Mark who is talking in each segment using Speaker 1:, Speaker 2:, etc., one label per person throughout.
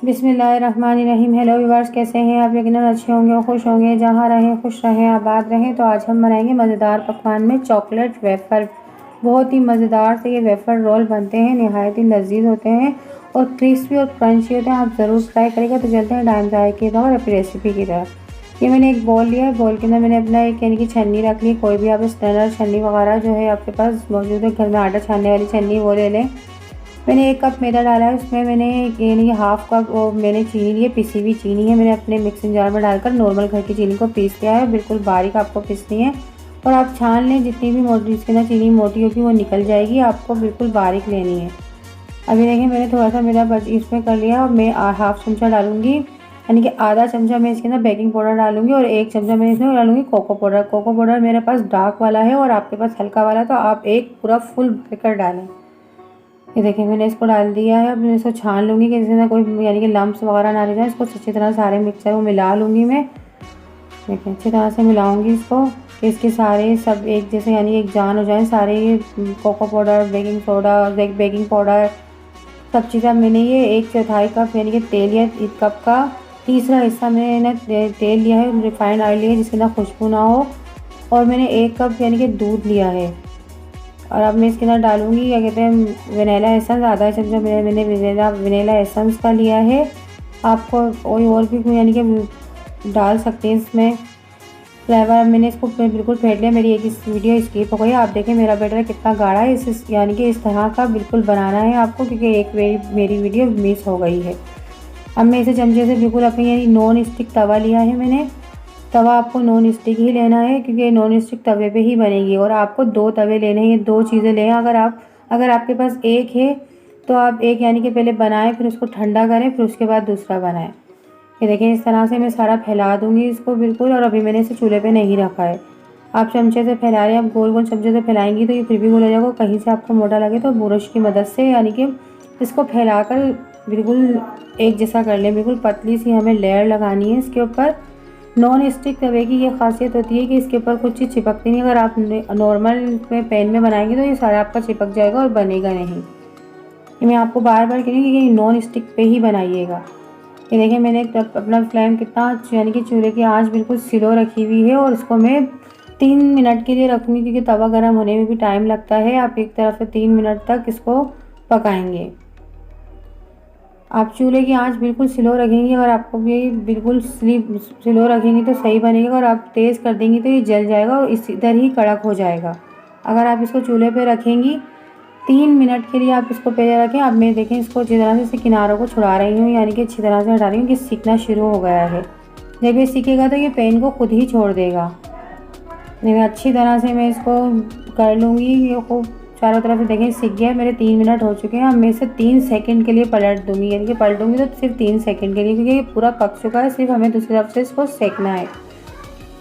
Speaker 1: बिस्मिल्लाहिर्रहमानिर्रहीम। Hello viewers, कैसे हैं आप? यकीनन अच्छे होंगे और खुश होंगे। जहाँ रहें खुश रहें, आबाद रहें। तो आज हम बनाएंगे मज़ेदार पकवान में चॉकलेट वेफ़र। बहुत ही मज़ेदार से ये वेफ़र रोल बनते हैं, नहायत ही लजीज होते हैं और क्रिस्पी और क्रंची होते हैं। आप ज़रूर ट्राई करिएगा। तो चलते हैं टाइम ज़ाया किए और अपनी रेसिपी की तरफ। ये मैंने एक बॉल लिया है। बॉल के अंदर मैंने अपना एक यानी कि छन्नी रख ली। कोई भी आप स्टैंडर्ड छन्नी वगैरह जो है आपके पास मौजूद है घर में, आटा छानने वाली छन्नी, वो ले लें। मैंने 1 कप मैदा डाला है। उसमें मैंने यानी हाफ़ कप वो मैंने चीनी ली है, पिसी हुई चीनी है। मैंने अपने मिक्सिंग जार में डालकर नॉर्मल घर की चीनी को पीस लिया है। बिल्कुल बारीक आपको पीसनी है और आप छान लें। जितनी भी मोटी इसके अंदर चीनी मोटी होगी वो निकल जाएगी, आपको बिल्कुल बारीक लेनी है। अभी देखिए मैंने थोड़ा सा मैदा बच इसमें कर लिया और मैं हाफ़ चमचा डालूँगी, यानी कि आधा चमचा मैं इसके अंदर बेकिंग पाउडर डालूँगी और 1 चमचा मैं इसमें डालूँगी कोको पाउडर। कोको पाउडर मेरे पास डार्क वाला है और आपके पास हल्का वाला, तो आप एक पूरा फुल भरकर डालें। ये देखिए मैंने इसको डाल दिया है। अब मैं इसको छान लूँगी कि इसमें कोई यानी कि लम्प्स वगैरह ना रह जाए। इसको अच्छी तरह सारे मिक्सचर को मिला लूँगी मैं। देखिए अच्छी तरह से मिलाऊँगी इसको कि इसके सारे सब एक जैसे यानी एक जान हो जाए सारे। ये cocoa powder, baking soda, baking powder सब चीज़ें। मैंने ये 1/4 कप यानी कि तेल या 1 कप का तीसरा हिस्सा मैंने तेल लिया है, रिफाइंड ऑयल लिया है जिसके अंदर खुशबू ना हो। और मैंने 1 कप यानी कि दूध लिया है। और अब मैं इसके अंदर डालूँगी क्या कहते हैं वनीला एसेंस। आधा चमचा मैंने वनीला एसेंस का लिया है। आपको कोई और भी यानी कि डाल सकते हैं इसमें फ्लेवर। मैंने इसको बिल्कुल फेंट लिया। मेरी एक वीडियो स्किप हो गई। आप देखें मेरा बैटर कितना गाढ़ा है। इस यानी कि इस तरह का बिल्कुल बनाना है आपको, क्योंकि एक मेरी वीडियो मिस हो गई है। अब मैं इसे चमचे से बिल्कुल अपनी यानी नॉन स्टिक तवा लिया है मैंने। तवा आपको नॉन स्टिक ही लेना है क्योंकि नॉन स्टिक तवे पे ही बनेगी। और आपको 2 तवे लेने हैं, ये 2 चीज़ें लें। अगर आपके पास एक है तो आप एक यानी कि पहले बनाएं, फिर उसको ठंडा करें, फिर उसके बाद दूसरा बनाएं। ये देखें इस तरह से मैं सारा फैला दूँगी इसको बिल्कुल। और अभी मैंने इसे चूल्हे पे नहीं रखा है। आप चमचे से फैला रहे हैं, आप गोल गोल चमचे से फैलाएंगी तो ये फिर भी गोल हो जाएगा। कहीं से आपको मोटा लगे तो ब्रश की मदद से यानी कि इसको फैलाकर बिल्कुल एक जैसा कर लें। बिल्कुल पतली सी हमें लेयर लगानी है इसके ऊपर। नॉन स्टिक तवे की ये खासियत होती है कि इसके ऊपर कुछ चीज़ चिपकती नहीं। अगर आप नॉर्मल में पैन में बनाएंगे तो ये सारा आपका चिपक जाएगा और बनेगा नहीं। ये मैं आपको बार बार कह रही हूँ कि नॉन स्टिक पे ही बनाइएगा। ये देखिए मैंने अपना फ्लेम कितना यानी कि चूल्हे की आंच बिल्कुल स्लो रखी हुई है और इसको मैं 3 मिनट के लिए रखूँगी क्योंकि तवा गर्म होने में भी टाइम लगता है। आप एक तरफ से 3 मिनट तक इसको पकाएंगे। आप चूल्हे की आंच बिल्कुल स्लो रखेंगी। अगर आपको ये बिल्कुल स्लो रखेंगी तो सही बनेगा और आप तेज़ कर देंगी तो ये जल जाएगा और इस इधर ही कड़क हो जाएगा। अगर आप इसको चूल्हे पे रखेंगी 3 मिनट के लिए आप इसको पहले रखें। अब मैं देखें इसको अच्छी तरह से इसके किनारों को छुड़ा रही हूँ, यानी कि अच्छी तरह से हटा रही हूँ कि सीखना शुरू हो गया है। जब ये सीखेगा तो ये पैन को खुद ही छोड़ देगा। लेकिन अच्छी तरह से मैं इसको कर लूँगी। ये खूब चारों तरफ से देखें सीख गया है। मेरे 3 मिनट हो चुके हैं। अब मैं इसे 3 सेकंड के लिए पलट दूँगी, यानी कि पलटूँगी तो सिर्फ 3 सेकंड के लिए, क्योंकि ये पूरा पक चुका है। सिर्फ हमें दूसरी तरफ से इसको सेकना है।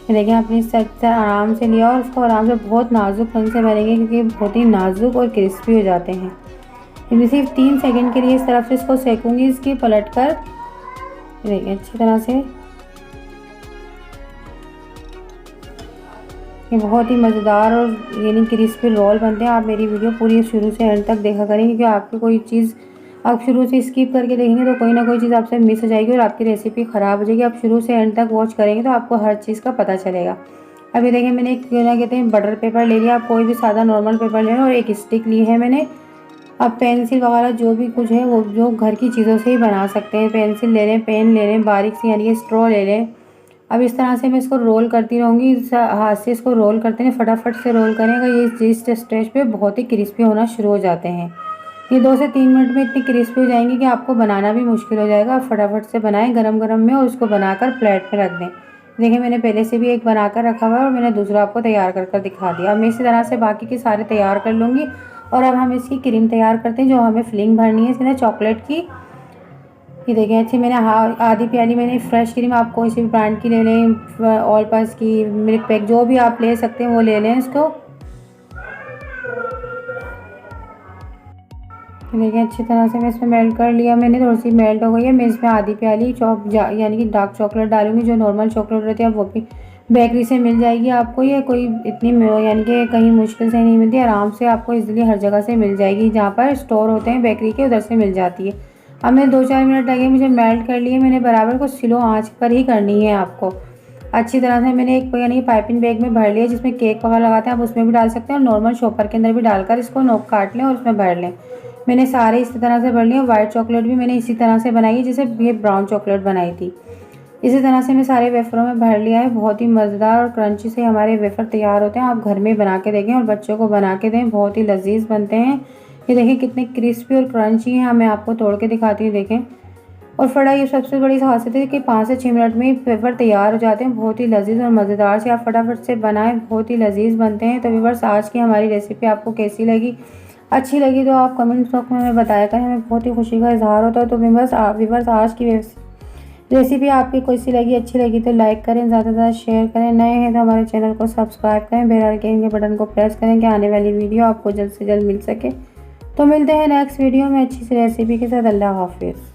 Speaker 1: देखिए आपने इस से आराम से लिया और इसको आराम से बहुत नाजुक रंग से बनेंगे क्योंकि बहुत ही नाजुक और क्रिस्पी हो जाते हैं। मैं सिर्फ 3 सेकंड के लिए इस तरफ से इसको सेकूँगी इसकी पलट कर। देखिए अच्छी तरह से ये बहुत ही मज़ेदार और यानी क्रिस्पी रोल बनते हैं। आप मेरी वीडियो पूरी शुरू से एंड तक देखा करें क्योंकि आपकी कोई चीज़ आप शुरू से स्किप करके देखेंगे तो कोई ना कोई चीज़ आपसे मिस हो जाएगी और आपकी रेसिपी ख़राब हो जाएगी। आप शुरू से एंड तक वॉच करेंगे तो आपको हर चीज़ का पता चलेगा। अभी देखिए मैंने एक क्या कहते हैं बटर पेपर ले लिया। आप कोई भी सादा नॉर्मल पेपर लेना और एक स्टिक ली है मैंने। आप पेंसिल वगैरह जो भी कुछ है वो जो घर की चीज़ों से ही बना सकते हैं। पेंसिल ले लें, पेन ले लें, बारीक सी यानी कि स्ट्रॉ ले लें। अब इस तरह से मैं इसको रोल करती रहूँगी। इस हाथ से इसको रोल करते हैं, फटाफट से रोल करें। अगर ये इस स्टेज पे बहुत ही क्रिस्पी होना शुरू हो जाते हैं। ये 2 से 3 मिनट में इतनी क्रिस्पी हो जाएंगी कि आपको बनाना भी मुश्किल हो जाएगा। आप फटाफट से बनाएं गरम गरम में और उसको बनाकर प्लेट में रख दें। देखिए मैंने पहले से भी एक बनाकर रखा हुआ है और मैंने दूसरा आपको तैयार कर दिखा दिया। अब मैं इसी तरह से बाकी के सारे तैयार कर लूँगी। और अब हम इसकी क्रीम तैयार करते हैं जो हमें फिलिंग भरनी है इसमें चॉकलेट की। ये देखें अच्छी मैंने आधी प्याली मैंने फ्रेश क्रीम, आप कोई सी भी ब्रांड की ले लें, ऑल पास की, मिल्क पैक, जो भी आप ले सकते हैं वो ले लें इसको। देखिए अच्छी तरह से मैं इसमें मेल्ट कर लिया। मैंने थोड़ी सी मेल्ट हो गई है। मैं इसमें आधी प्याली यानी कि डार्क चॉकलेट डालूंगी। जो नॉर्मल चॉकलेट रहती है वो भी बेकरी से मिल जाएगी आपको। ये कोई इतनी यानी कि कहीं मुश्किल से नहीं मिलती, आराम से आपको इजीली हर जगह से मिल जाएगी। जहाँ पर स्टोर होते हैं बेकरी के उधर से मिल जाती है। अब मैं 2-4 मिनट लगे मुझे मेल्ट कर लिए मैंने। बराबर को स्लो आंच पर ही करनी है आपको। अच्छी तरह से मैंने एक यानी पाइपिंग बैग में भर लिया, जिसमें केक वगैरह लगाते हैं आप उसमें भी डाल सकते हैं और नॉर्मल शॉपर के अंदर भी डालकर इसको नोक काट लें और उसमें भर लें। मैंने सारे इसी तरह से भर लिए। व्हाइट चॉकलेट भी मैंने इसी तरह से बनाई है जैसे ये ब्राउन चॉकलेट बनाई थी। इसी तरह से मैं सारे वेफरों में भर लिया है। बहुत ही मज़ेदार और क्रंची से हमारे वेफर तैयार होते हैं। आप घर में बना के देखें और बच्चों को बना के दें, बहुत ही लजीज बनते हैं। ये देखिए कितने क्रिस्पी और क्रंची हैं। मैं आपको तोड़ के दिखाती हूँ, देखें। और फटा ये सबसे बड़ी खासियत है कि 5 से 6 मिनट में ही वेफर तैयार हो जाते हैं। बहुत ही लजीज और मज़ेदार से आप फटाफट से बनाएं, बहुत ही लजीज बनते हैं। तो व्यूअर्स, आज की हमारी रेसिपी आपको कैसी लगी? अच्छी लगी तो आप कमेंट बॉक्स में हमें बताया करें, हमें बहुत ही खुशी का इजहार होता है। तो व्यूअर्स, आज की रेसिपी आपकी कैसी लगी? अच्छी लगी तो लाइक करें, ज़्यादा से ज़्यादा शेयर करें। नए हैं तो हमारे चैनल को सब्सक्राइब करें, बेल आइकन के बटन को प्रेस करें कि आने वाली वीडियो आपको जल्द से जल्द मिल सके। तो मिलते हैं नेक्स्ट वीडियो में अच्छी सी रेसिपी के साथ। अल्लाह हाफिज़।